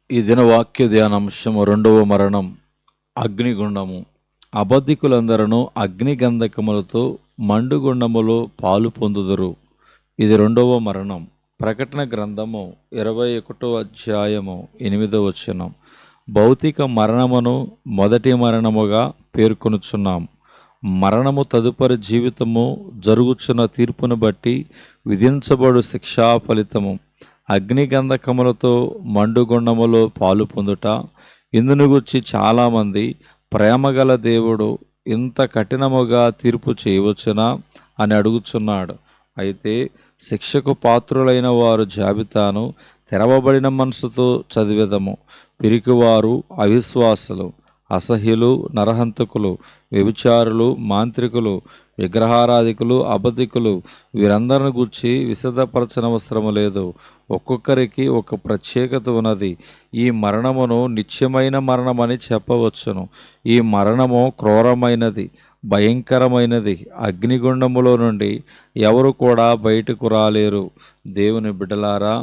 ఈ దిన వాక్య ధ్యానాంశము రెండవ మరణం అగ్నిగుండము. అబద్ధికులందరూ అగ్నిగంధకములతో మండుగుండములో పాలు పొందుదురు. ఇది రెండవ మరణం. ప్రకటన గ్రంథము 21 భౌతిక మరణమును మొదటి మరణముగా పేర్కొనుచున్నాం. మరణము తదుపరి జీవితము జరుగుచున్న తీర్పును బట్టి విధించబడు శిక్షా ఫలితము. అగ్నిగంధకములతో మండుగుండములో పాలు పొందుట. ఇందును గురించి చాలామంది ప్రేమగల దేవుడు ఇంత కఠినముగా తీర్పు చేయవచ్చునా అని అడుగుచున్నాడు. అయితే శిక్షకు పాత్రులైన వారు జాబితాను తెరవబడిన మనసుతో చదివేదము. పిరికివారు, అవిశ్వాసులు, అసహ్యులు, నరహంతకులు, వ్యభిచారులు, మాంత్రికులు, విగ్రహారాధికులు, అబద్ధికులు, వీరందరిని గూర్చి విశదపరచనవసరము లేదు. ఒక్కొక్కరికి ఒక ప్రత్యేకత ఉన్నది. ఈ మరణమును నిత్యమైన మరణమని చెప్పవచ్చును. ఈ మరణము క్రూరమైనది, భయంకరమైనది. అగ్నిగుండములో నుండి ఎవరు కూడా బయటకు రాలేరు. దేవుని బిడ్డలారా,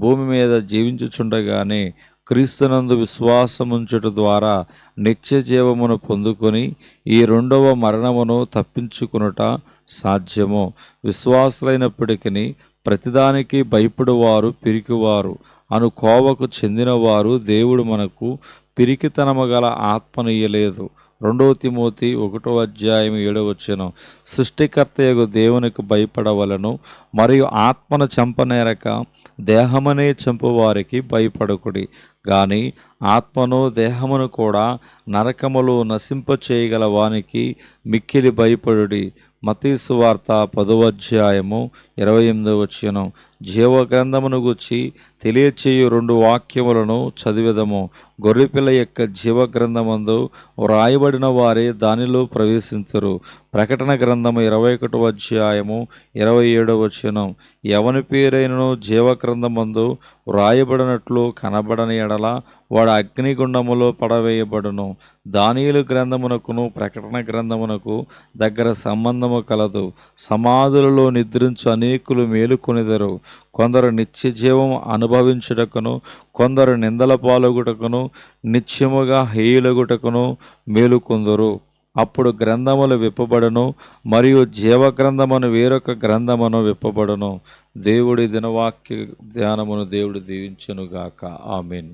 భూమి మీద జీవించుచుండగానే క్రీస్తునందు విశ్వాసముంచుట ద్వారా నిత్య జీవమును పొందుకొని ఈ రెండవ మరణమును తప్పించుకునుట సాధ్యము. విశ్వాసులైనప్పటికీ ప్రతిదానికి భయపడువారు పిరికివారు అను కోవకు చెందినవారు దేవుడు మనకు పిరికితనము గల ఆత్మనియ్యలేదు. 2 తిమోతి 1:7 సృష్టికర్తయగు దేవునికి భయపడవలను, మరియు ఆత్మను చంపనేరక దేహమనే చంపువారికి భయపడకుడి. గాని ఆత్మను దేహమును కూడా నరకములో నశింపచేయగల వానికి మిక్కిలి భయపడుడి. మత్తయి సువార్త 10:28 జీవగ్రంథమును గూర్చి తెలియచేయు 2 వాక్యములను చదివెదము. గొర్రెపిల్ల యొక్క జీవగ్రంథమందు వ్రాయబడిన వారే దానిలో ప్రవేశించరు. ప్రకటన గ్రంథము 21:27 ఎవని పేరైనను జీవగ్రంథమందు వ్రాయబడినట్లు కనబడని ఎడల వాడు అగ్నిగుండములో పడవేయబడును. దానియేలు గ్రంథమునకును ప్రకటన గ్రంథమునకు దగ్గర సంబంధము కలదు. సమాధులలో నిద్రించు అనేకులు మేలుకొనిదరు. కొందరు నిత్య జీవము అనుభవించుటకును, కొందరు నిందల పాలగుటకును, నిత్యముగా హేయులగుటకును మేలుకొందురు. అప్పుడు గ్రంథములు విప్పబడును, మరియు జీవగ్రంథమును వేరొక గ్రంథమును విప్పబడును. దేవుడి దినవాక్య ధ్యానమును దేవుడు దీవించునుగాక. ఆమేన్.